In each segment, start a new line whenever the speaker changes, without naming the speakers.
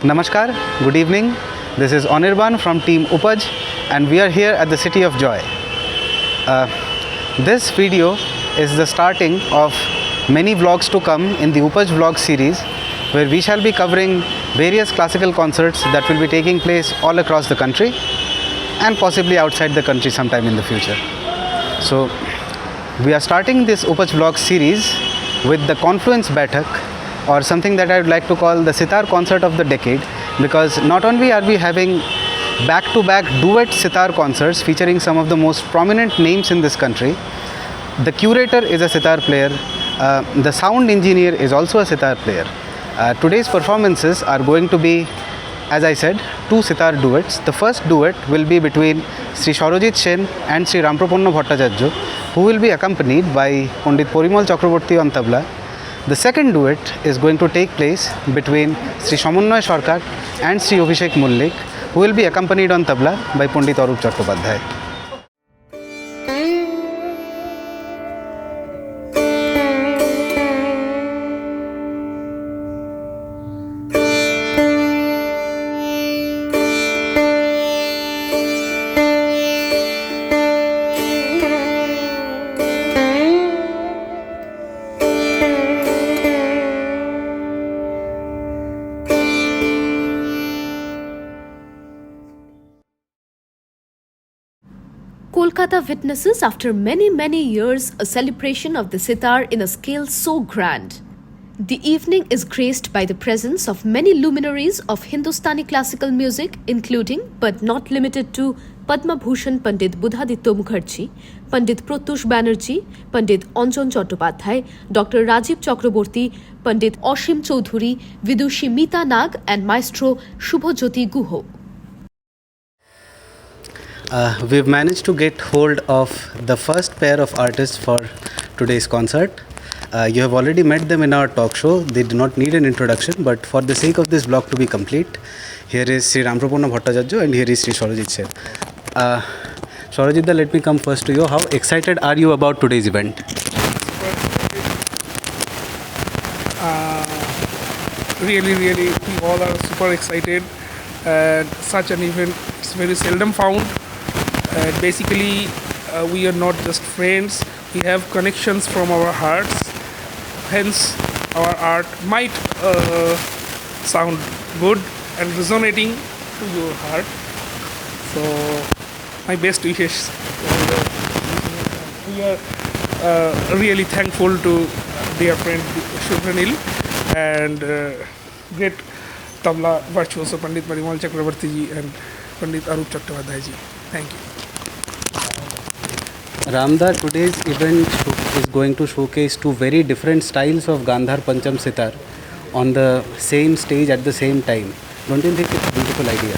Namaskar, good evening. This is Anirban from team Upaj and we are here at the City of Joy. This video is the starting of many vlogs to come in the Upaj vlog series, where we shall be covering various classical concerts that will be taking place all across the country and possibly outside the country sometime in the future. So we are starting this Upaj vlog series with the Confluence Baithaki, or something that I would like to call the Sitar concert of the decade, because not only are we having back-to-back duet sitar concerts featuring some of the most prominent names in this country, the curator is a sitar player, the sound engineer is also a sitar player. Today's performances are going to be, as I said, two sitar duets. The first duet will be between Sri Shorojit Sen and Sri Ramprapanna Bhattacharya, who will be accompanied by Pandit Parimal Chakraborty on tabla. The second duet is going to take place between Sri Samanway Sarkar and Sri Abhishek Mullik, who will be accompanied on tabla by Pandit Arup Chattopadhyay.
Kolkata witnesses after many years a celebration of the sitar in a scale so grand. The evening is graced by the presence of many luminaries of Hindustani classical music, including but not limited to Padma Bhushan Pandit Buddhadev Mukherjee, Pandit Pratyush Banerjee, Pandit Anjan Chattopadhyay, Dr. Rajiv Chakraborty, Pandit Ashim Choudhury, Vidushi Meeta Nag and Maestro Shubhajyoti Guho.
We've managed to get hold of the first pair of artists for today's concert. You have already met them in our talk show. They do not need an introduction, but for the sake of this vlog to be complete, here is Sri Ramprapanna Bhattacharya and here is Sri Shorojit Sen. Shorojit, let me come first to you. How excited are you about today's event?
Really, we all are super excited. Such an event is very seldom found. Basically, we are not just friends, we have connections from our hearts, hence our art might sound good and resonating to your heart. So, my best wishes. We are really thankful to dear friend Subhranil and great Tabla virtuoso Pandit Parimal Chakraborty ji and Pandit Arup Chattopadhyay ji. Thank you.
Ramda, today's event is going to showcase two very different styles of Gandhar Pancham Sitar on the same stage at the same time. Don't you think it's a beautiful idea?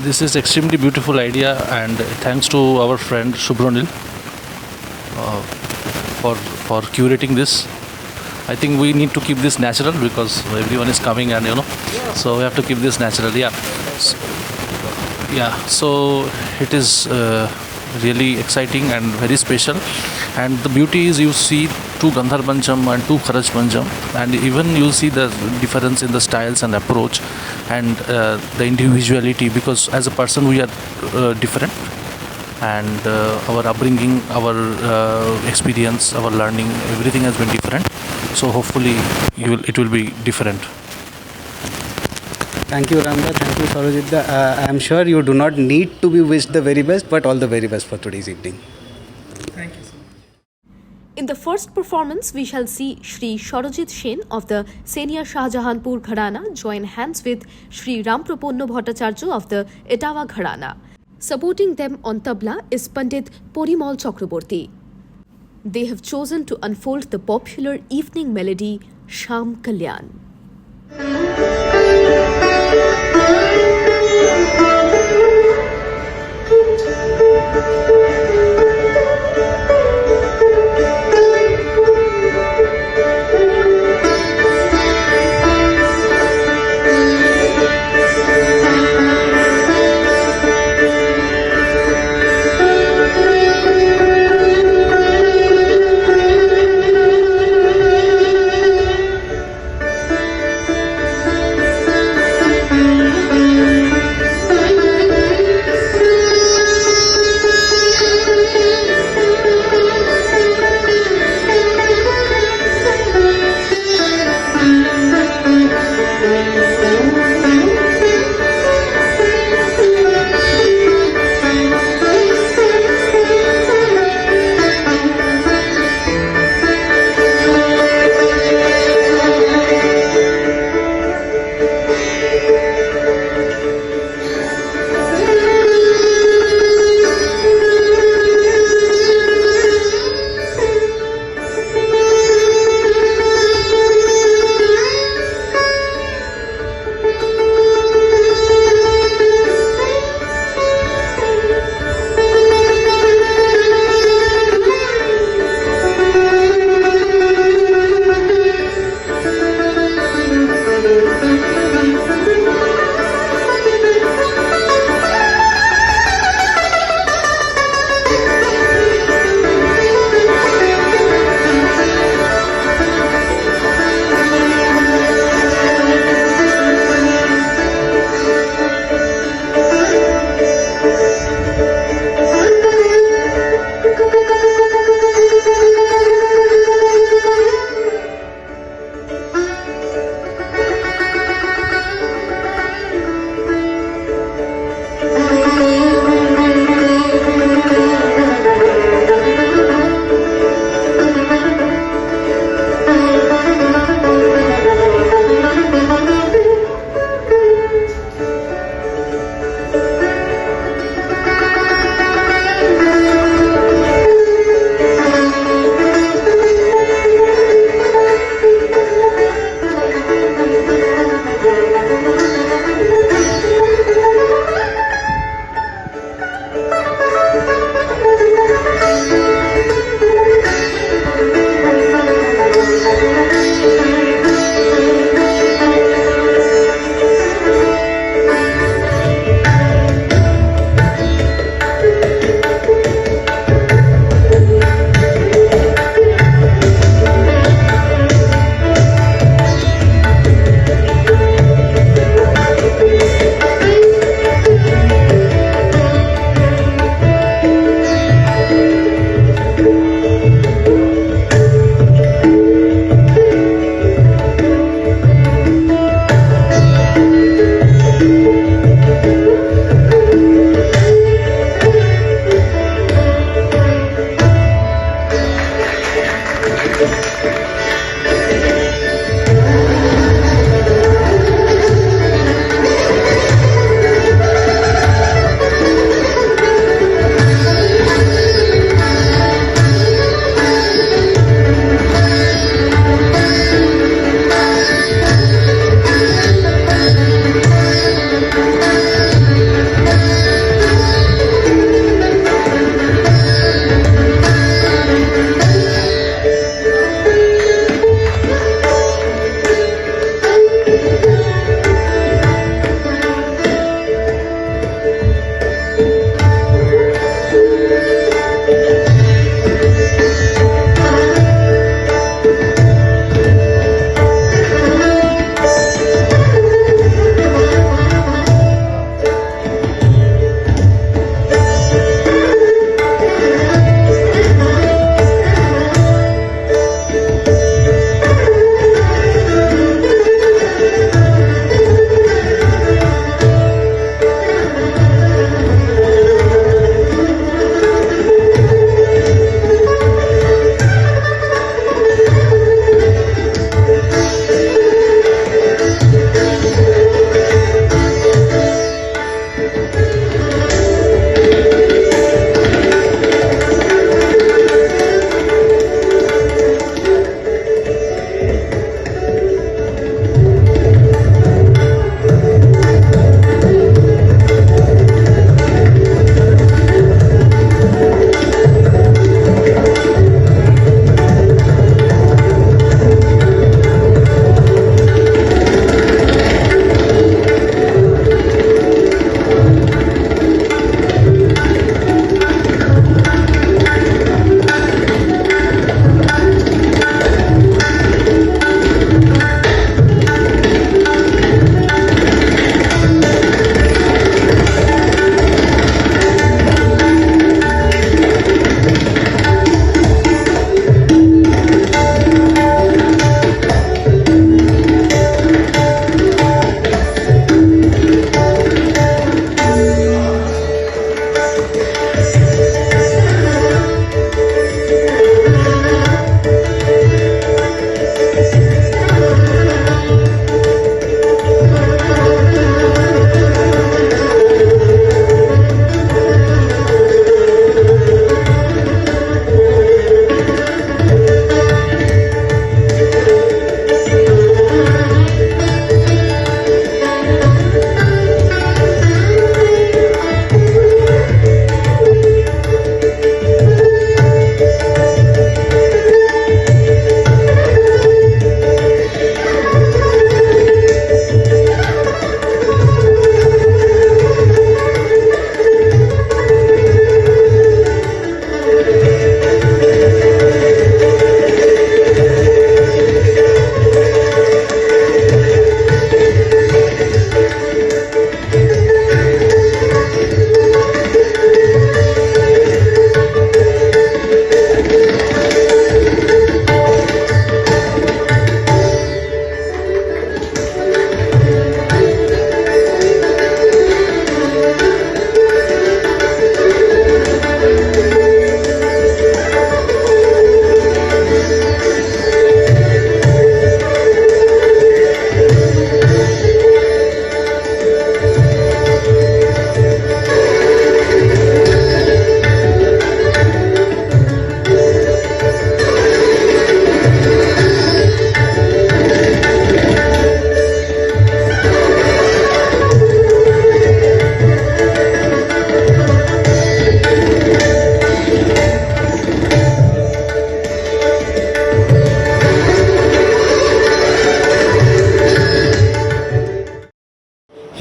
This is extremely beautiful idea, and thanks to our friend Subhranil for curating this. I think we need to keep this natural because everyone is coming and so we have to keep this natural. So it is really exciting and very special, and the beauty is you see two Gandhar Pancham and two Kharaj Pancham, and even you see the difference in the styles and approach and the individuality, because as a person we are different, and our upbringing, our experience, our learning, everything has been different. So hopefully it will be different.
Thank you, Ramda. Thank you, Shorojit. I am sure you do not need to be wished the very best, but all the very best for today's evening.
Thank you so much.
In the first performance, we shall see Sri Shorojit Sen of the Senia Shahjahanpur Gharana join hands with Sri Ramprapanna Bhattacharya of the Etawah Gharana. Supporting them on tabla is Pandit Parimal Chakraborty. They have chosen to unfold the popular evening melody Shyam Kalyan.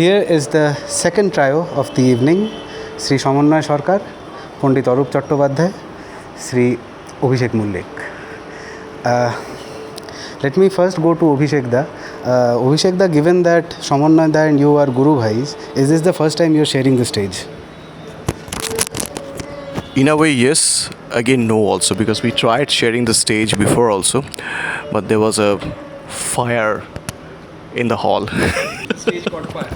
Here is the second trio of the evening, Sri Samannoy Sarkar, Pandit Arup Chattopadhyay, Sri Abhishek Mullik. Let me first go to Abhishek Da. Abhishek Da, given that Samannoy Da and you are Guru Bhais, is this the first time you are sharing the stage?
In a way, yes. Again, no also, because we tried sharing the stage before also, but there was a fire in the hall.
Stage caught fire.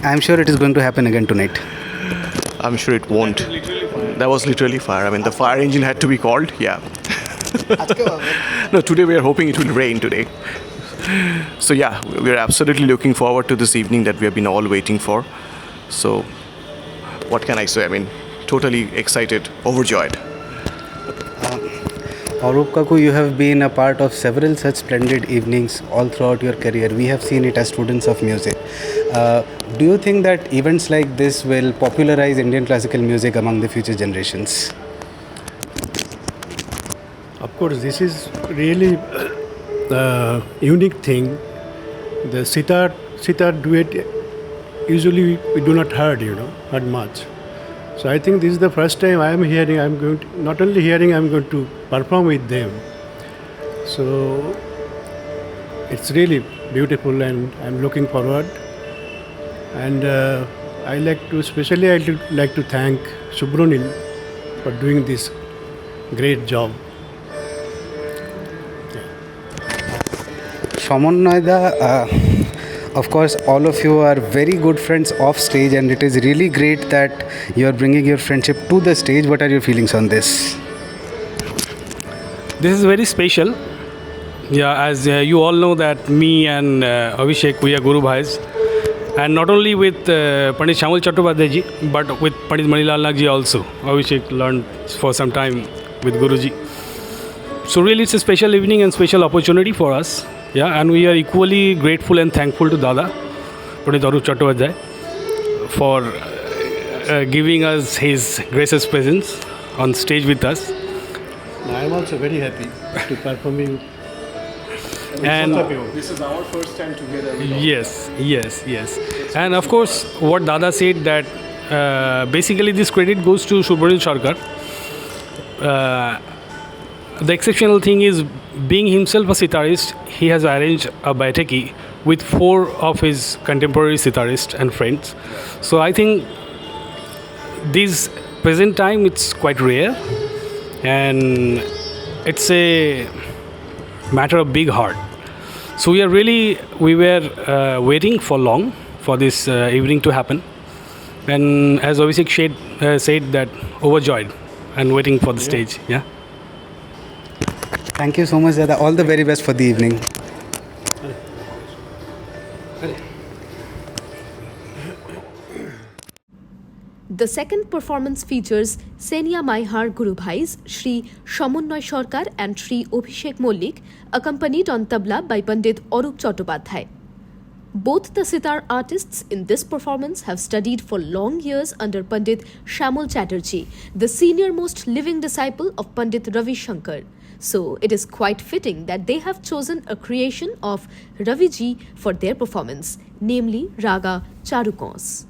I am sure it is going to happen again tonight.
I'm sure it won't. That was literally fire. I mean, the fire engine had to be called. Yeah. No, today we are hoping it will rain today. So yeah, we are absolutely looking forward to this evening that we have been all waiting for. So, what can I say? I mean, totally excited, overjoyed.
Arup Kaku, you have been a part of several such splendid evenings all throughout your career. We have seen it as students of music. Do you think that events like this will popularize Indian classical music among the future generations?
Of course, this is really a unique thing. The sitar duet usually we do not heard much. So I think this is the first time I am hearing. I'm going to, not only hearing, I'm going to perform with them. So it's really beautiful, and I'm looking forward. And I like to thank Subhranil for doing this great job.
Samannoy Da, of course, all of you are very good friends off stage, and it is really great that you are bringing your friendship to the stage. What are your feelings on this?
This is very special. Yeah, as you all know that me and Abhishek, we are Guru Bhais. And not only with Pandit Shyam Chattopadhyay ji, but with Pandit Manilal Nag ji also. Abhishek learned for some time with Guruji. So really it's a special evening and special opportunity for us. Yeah, and we are equally grateful and thankful to Dada, Pandit Arup Chattopadhyay, for giving us his gracious presence on stage with us.
I am also very happy to perform.
And
This is our first time together.
yes. And of course, what Dada said that basically this credit goes to Subhranil Sarkar. The exceptional thing is, being himself a sitarist, he has arranged a Baithaki with 4 of his contemporary sitarists and friends. So I think this present time it's quite rare, and it's a matter of big heart. So we were waiting for long for this evening to happen, and as Abhishek said that overjoyed and waiting for the stage. Yeah.
Thank you so much, Dada. All the very best for the evening.
The second performance features Senia Maihar Guru Bhais, Sri Samannoy Sarkar and Sri Abhishek Mullik, accompanied on tabla by Pandit Arup Chattopadhyay. Both the sitar artists in this performance have studied for long years under Pandit Shyamul Chatterjee, the senior-most living disciple of Pandit Ravi Shankar. So it is quite fitting that they have chosen a creation of Ravi ji for their performance, namely Raga Charukons.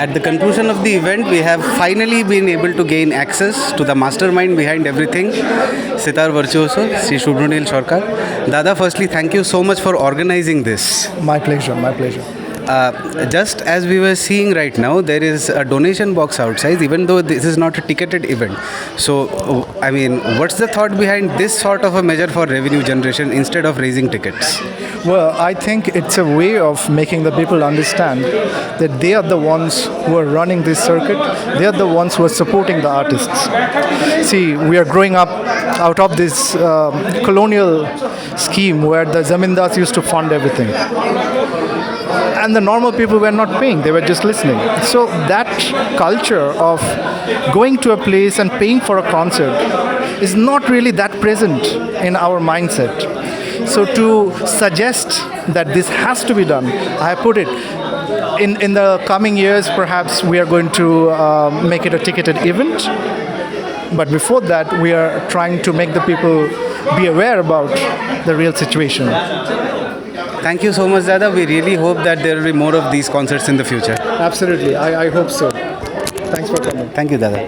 at the conclusion of the event, we have finally been able to gain access to the mastermind behind everything, Sitar Virtuoso, Sri Subhranil Sarkar. Dada, firstly, thank you so much for organizing this.
My pleasure, my pleasure.
Just as we were seeing right now, there is a donation box outside, even though this is not a ticketed event. So, I mean, what's the thought behind this sort of a measure for revenue generation instead of raising tickets?
Well, I think it's a way of making the people understand that they are the ones who are running this circuit. They are the ones who are supporting the artists. See, we are growing up out of this colonial scheme where the zamindars used to fund everything. And the normal people were not paying, they were just listening. So that culture of going to a place and paying for a concert is not really that present in our mindset. So to suggest that this has to be done, I put it, in the coming years perhaps we are going to make it a ticketed event. But before that, we are trying to make the people be aware about the real situation.
Thank you so much, Dada. We really hope that there will be more of these concerts in the future.
Absolutely, I hope so. Thanks for coming.
Thank you, Dada.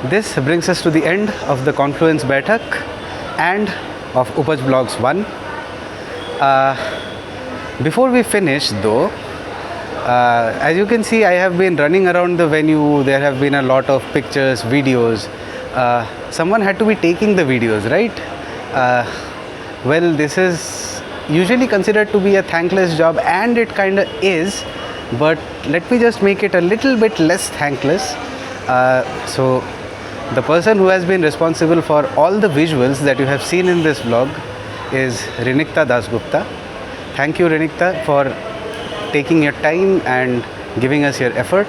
This brings us to the end of the Confluence Baithak and of Upaj Vlogs 1. Before we finish though, as you can see, I have been running around the venue. There have been a lot of pictures, videos. Someone had to be taking the videos, right? Well, this is usually considered to be a thankless job, and it kind of is, but let me just make it a little bit less thankless. So the person who has been responsible for all the visuals that you have seen in this vlog is Renikta Dasgupta. Thank you, Renikta, for taking your time and giving us your effort.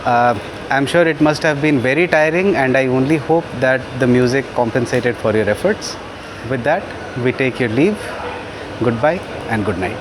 I'm sure it must have been very tiring, and I only hope that the music compensated for your efforts. With that, we take your leave. Goodbye and good night.